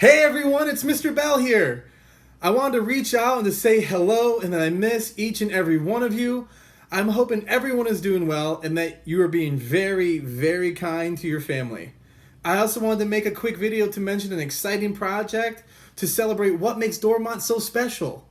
Hey everyone, it's Mr. Bell here. I wanted to reach out and to say hello and that I miss each and every one of you. I'm hoping everyone is doing well and that you are being very, very kind to your family. I also wanted to make a quick video to mention an exciting project to celebrate what makes Dormont so special.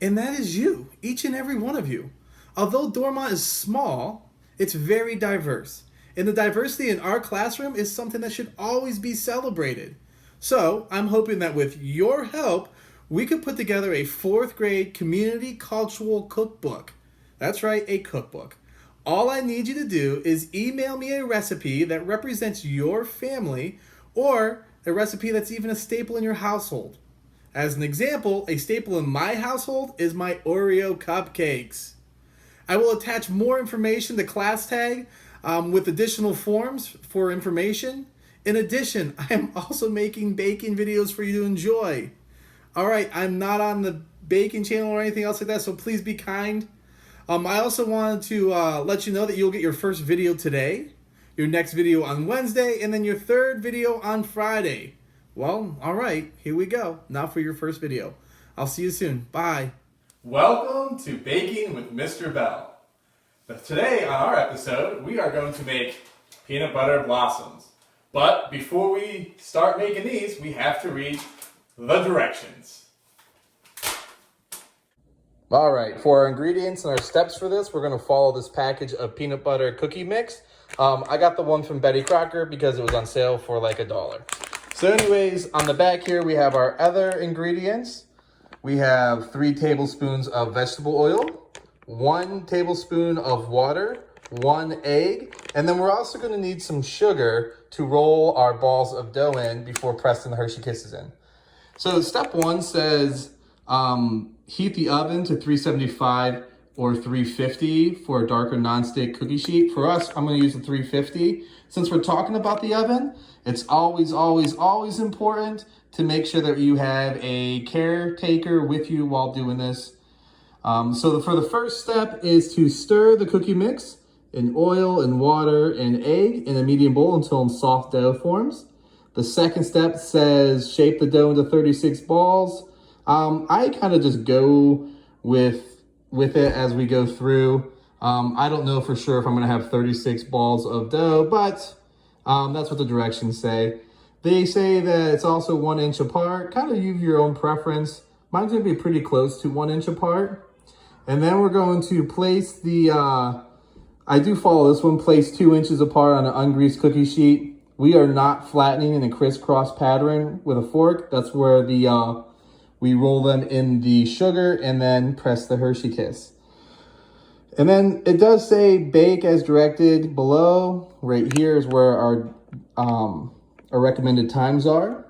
And that is you, each and every one of you. Although Dormont is small, it's very diverse. And the diversity in our classroom is something that should always be celebrated. So I'm hoping that with your help, we could put together a 4th grade Community Cultural Cookbook. That's right, a cookbook. All I need you to do is email me a recipe that represents your family or a recipe that's even a staple in your household. As an example, a staple in my household is my Oreo cupcakes. I will attach more information to class tag with additional forms for information. In addition, I am also making baking videos for you to enjoy. All right, I'm not on the baking channel or anything else like that, so please be kind. I also wanted to let you know that you'll get your first video today, your next video on Wednesday, and then your 3rd video on Friday. Well, all right, here we go. Now for your first video. I'll see you soon. Bye. Welcome to Baking with Mr. Bell. But today on our episode, we are going to make peanut butter blossoms. But before we start making these, we have to read the directions. All right, for our ingredients and our steps for this, we're going to follow this package of peanut butter cookie mix. I got the one from Betty Crocker because it was on sale for like $1. So anyways, on the back here, we have our other ingredients. We have 3 tablespoons of vegetable oil, 1 tablespoon of water, 1 egg, and then we're also going to need some sugar to roll our balls of dough in before pressing the Hershey Kisses in. So step 1 says heat the oven to 375 or 350 for a darker nonstick cookie sheet. For us, I'm going to use the 350. Since we're talking about the oven, it's always important to make sure that you have a caretaker with you while doing this. For the first step is to stir the cookie mix in oil and water and egg in a medium bowl until soft dough forms. The second step says shape the dough into 36 balls. I kind of just go with it as we go through. I don't know for sure if I'm going to have 36 balls of dough, but that's what the directions say. They say that it's also 1 inch apart. Kind of use your own preference. Mine's going to be pretty close to 1 inch apart. And then we're going to place the... I do follow this one, place 2 inches apart on an ungreased cookie sheet. We are not flattening in a crisscross pattern with a fork. That's where we roll them in the sugar and then press the Hershey Kiss. And then it does say bake as directed below. Right here is where our recommended times are.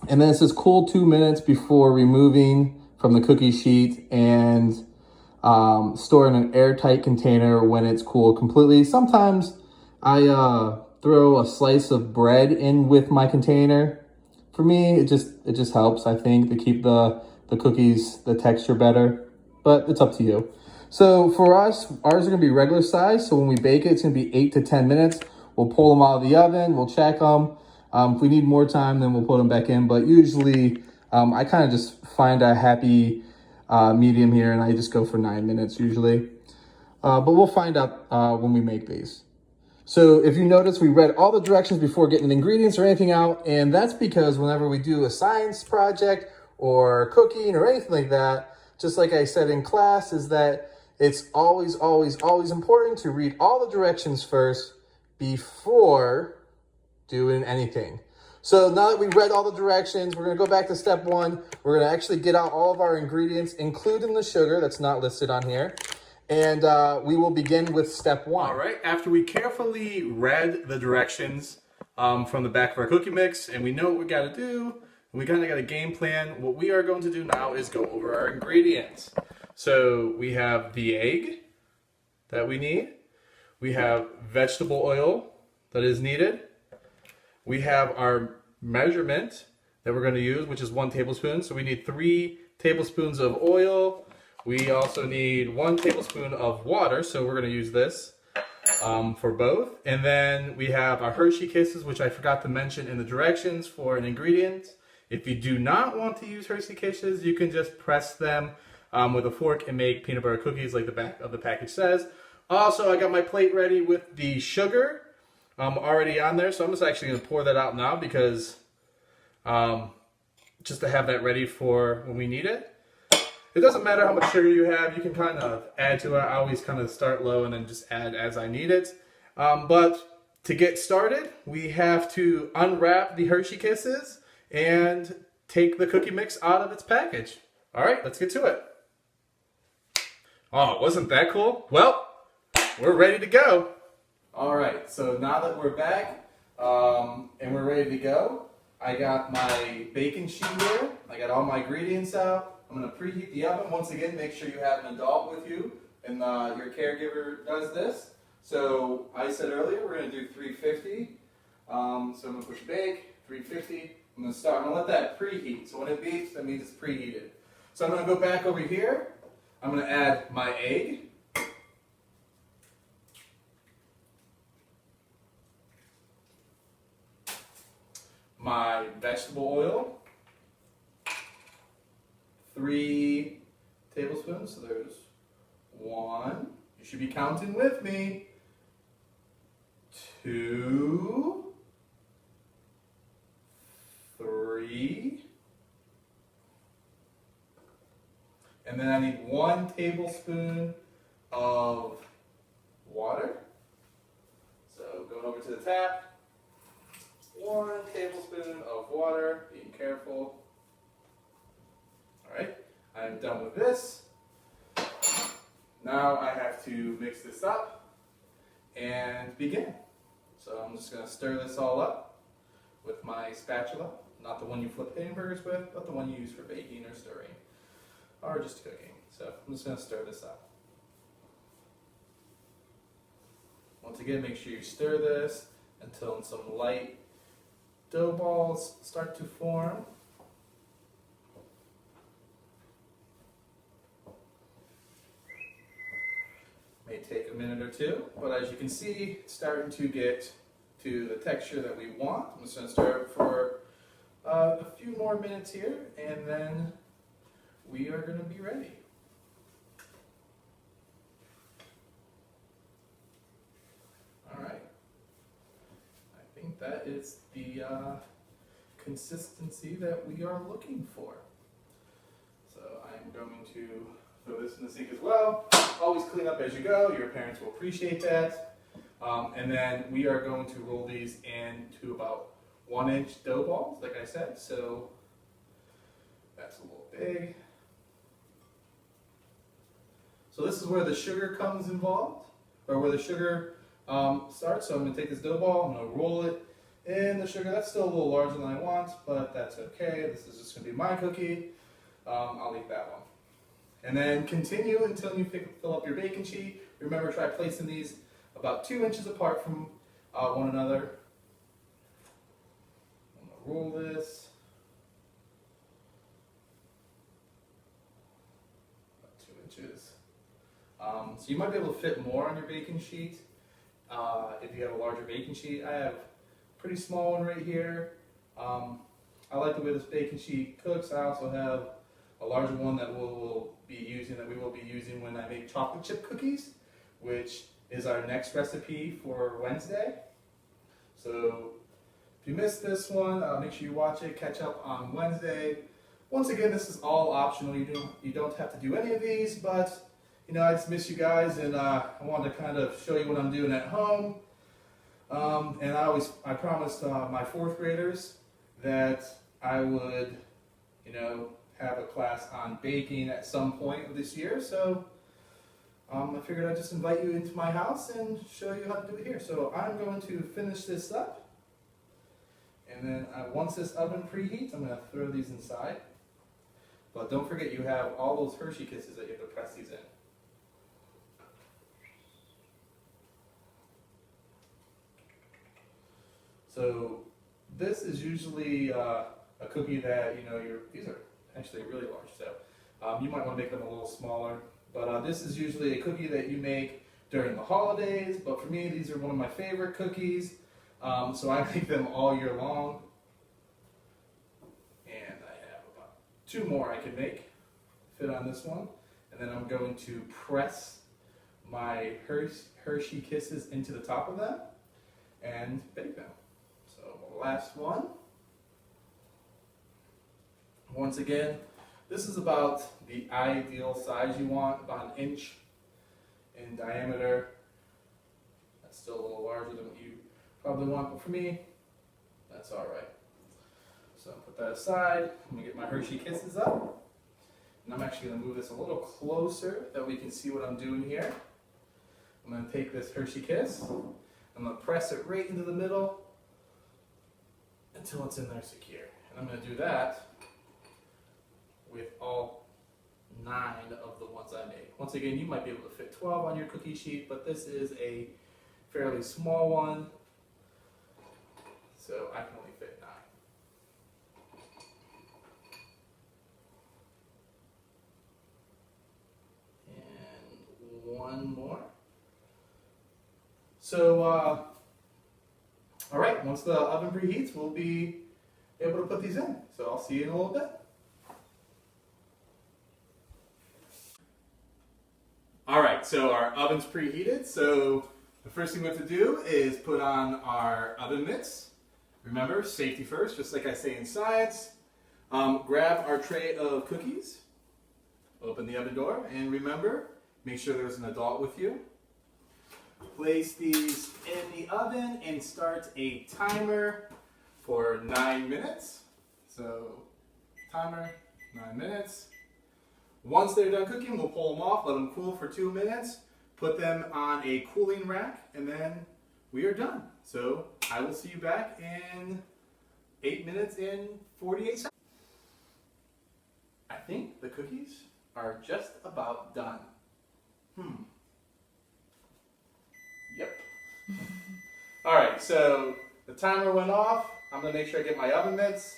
And then it says cool 2 minutes before removing from the cookie sheet and store in an airtight container when it's cooled completely. Sometimes I throw a slice of bread in with my container. For me, it just helps, I think, to keep the cookies, the texture better, but it's up to you. So for us, ours are gonna be regular size. So when we bake it, it's gonna be 8 to 10 minutes. We'll pull them out of the oven, we'll check them. If we need more time, then we'll put them back in. But usually I kind of just find a happy medium here, and I just go for 9 minutes usually. But we'll find out when we make these. So if you notice, we read all the directions before getting the ingredients or anything out, and that's because whenever we do a science project or cooking or anything like that, just like I said in class, is that it's always important to read all the directions first before doing anything. So now that we read all the directions, we're going to go back to step 1. We're going to actually get out all of our ingredients, including the sugar that's not listed on here. And we will begin with step 1. All right, after we carefully read the directions from the back of our cookie mix, and we know what we got to do, and we kind of got a game plan, what we are going to do now is go over our ingredients. So we have the egg that we need. We have vegetable oil that is needed. We have our measurement that we're going to use, which is 1 tablespoon. So we need 3 tablespoons of oil. We also need 1 tablespoon of water, so we're going to use this. for both. And then we have our Hershey Kisses, which I forgot to mention in the directions for an ingredient. If you do not want to use Hershey Kisses, you can just press them with a fork and make peanut butter cookies like the back of the package says. Also, I got my plate ready with the sugar already on there. So I'm just actually going to pour that out now because just to have that ready for when we need it. It doesn't matter how much sugar you have. You can kind of add to it. I always kind of start low and then just add as I need it. But to get started, we have to unwrap the Hershey Kisses and take the cookie mix out of its package. All right, let's get to it. Oh, wasn't that cool? Well, we're ready to go. All right, so now that we're back and we're ready to go, I got my baking sheet here. I got all my ingredients out. I'm going to preheat the oven. Once again, make sure you have an adult with you and your caregiver does this. So I said earlier we're going to do 350. So I'm going to push bake, 350. I'm going to let that preheat. So when it beeps, that means it's preheated. So I'm going to go back over here. I'm going to add my egg. My vegetable oil. 3 tablespoons. So there's 1. You should be counting with me. 2. 3. And then I need 1 tablespoon of water. So going over to the tap. 1 tablespoon of water, being careful. All right, I'm done with this. Now I have to mix this up and begin. So I'm just going to stir this all up with my spatula. Not the one you flip hamburgers with, but the one you use for baking or stirring, or just cooking. So I'm just going to stir this up. Once again, make sure you stir this until some light dough balls start to form. May take a minute or two, but as you can see, it's starting to get to the texture that we want. I'm just going to stir it for a few more minutes here, and then we are going to be ready. All right. I think that is the consistency that we are looking for. So I'm going to throw this in the sink as well. Always clean up as you go. Your parents will appreciate that. And then we are going to roll these into about 1-inch dough balls, like I said. So that's a little big. So this is where the sugar comes involved, or where the sugar starts. So I'm going to take this dough ball, I'm going to roll it in the sugar. That's still a little larger than I want, but that's okay. This is just going to be my cookie. I'll leave that one. And then continue until you fill up your baking sheet. Remember, try placing these about 2 inches apart from one another. I'm going to roll this. About 2 inches. So you might be able to fit more on your baking sheet if you have a larger baking sheet. I have a pretty small one right here. I like the way this baking sheet cooks. I also have a larger one that we will be using when I make chocolate chip cookies, which is our next recipe for Wednesday. So if you missed this one, make sure you watch it, catch up on Wednesday. Once again, this is all optional. You don't have to do any of these, but I just miss you guys, and I wanted to kind of show you what I'm doing at home. And I promised my 4th graders that I would, have a class on baking at some point of this year. So I figured I'd just invite you into my house and show you how to do it here. So I'm going to finish this up. And then once this oven preheats, I'm going to throw these inside. But don't forget, you have all those Hershey Kisses that you have to press these in. So this is usually a cookie that, these are actually really large, so you might want to make them a little smaller. But this is usually a cookie that you make during the holidays, but for me, these are one of my favorite cookies. So I make them all year long. And I have about 2 more I can make, fit on this one. And then I'm going to press my Hershey Kisses into the top of them and bake them. So last one. Once again, this is about the ideal size you want, about 1 inch in diameter. That's still a little larger than what you probably want, but for me, that's all right. So I'll put that aside. I'm gonna get my Hershey Kisses up. And I'm actually gonna move this a little closer that we can see what I'm doing here. I'm gonna take this Hershey Kiss, I'm gonna press it right into the middle until it's in there secure. And I'm gonna do that with all 9 of the ones I made. Once again, you might be able to fit 12 on your cookie sheet, but this is a fairly small one, so I can only fit 9. And 1 more. So, all right, once the oven preheats, we'll be able to put these in. So I'll see you in a little bit. All right, so our oven's preheated. So the first thing we have to do is put on our oven mitts. Remember, safety first, just like I say in science. Grab our tray of cookies, open the oven door, and remember, make sure there's an adult with you. Place these in the oven and start a timer for 9 minutes. So timer, 9 minutes. Once they're done cooking, we'll pull them off, let them cool for 2 minutes, put them on a cooling rack, and then we are done. So I will see you back in 8 minutes and 48 seconds. I think the cookies are just about done. Yep. All right, so the timer went off. I'm gonna make sure I get my oven mitts,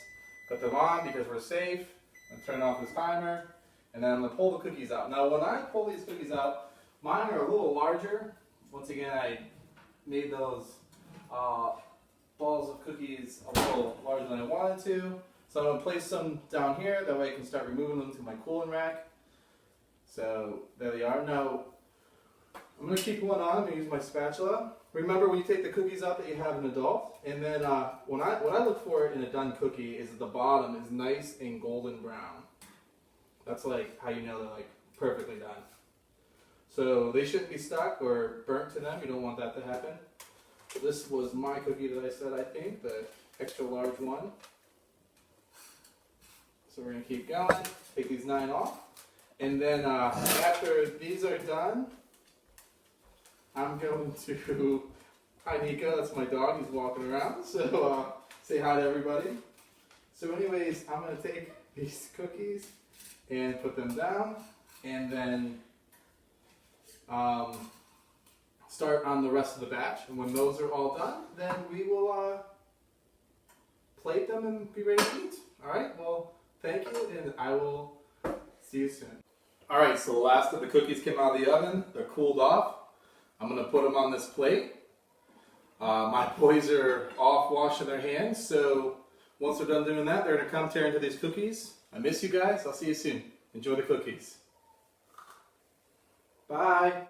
put them on because we're safe. I'm gonna turn off this timer. And then I'm going to pull the cookies out. Now when I pull these cookies out, mine are a little larger. Once again, I made those balls of cookies a little larger than I wanted to. So I'm going to place them down here, that way I can start removing them to my cooling rack. So there they are. Now I'm going to keep one on and use my spatula. Remember when you take the cookies out that you have an adult, and then what I look for in a done cookie is that the bottom is nice and golden brown. That's like how you know they're like perfectly done. So they shouldn't be stuck or burnt to them. You don't want that to happen. So this was my cookie that I said, I think, the extra large one. So we're going to keep going. Take these 9 off. And then after these are done, I'm going to, hi Nico, that's my dog, he's walking around. So say hi to everybody. So anyways, I'm going to take these cookies and put them down, and then start on the rest of the batch. And when those are all done, then we will plate them and be ready to eat. All right, well, thank you, and I will see you soon. All right, so the last of the cookies came out of the oven. They're cooled off. I'm gonna put them on this plate. My boys are off washing their hands, so once they're done doing that, they're gonna come tear into these cookies. I miss you guys. I'll see you soon. Enjoy the cookies. Bye.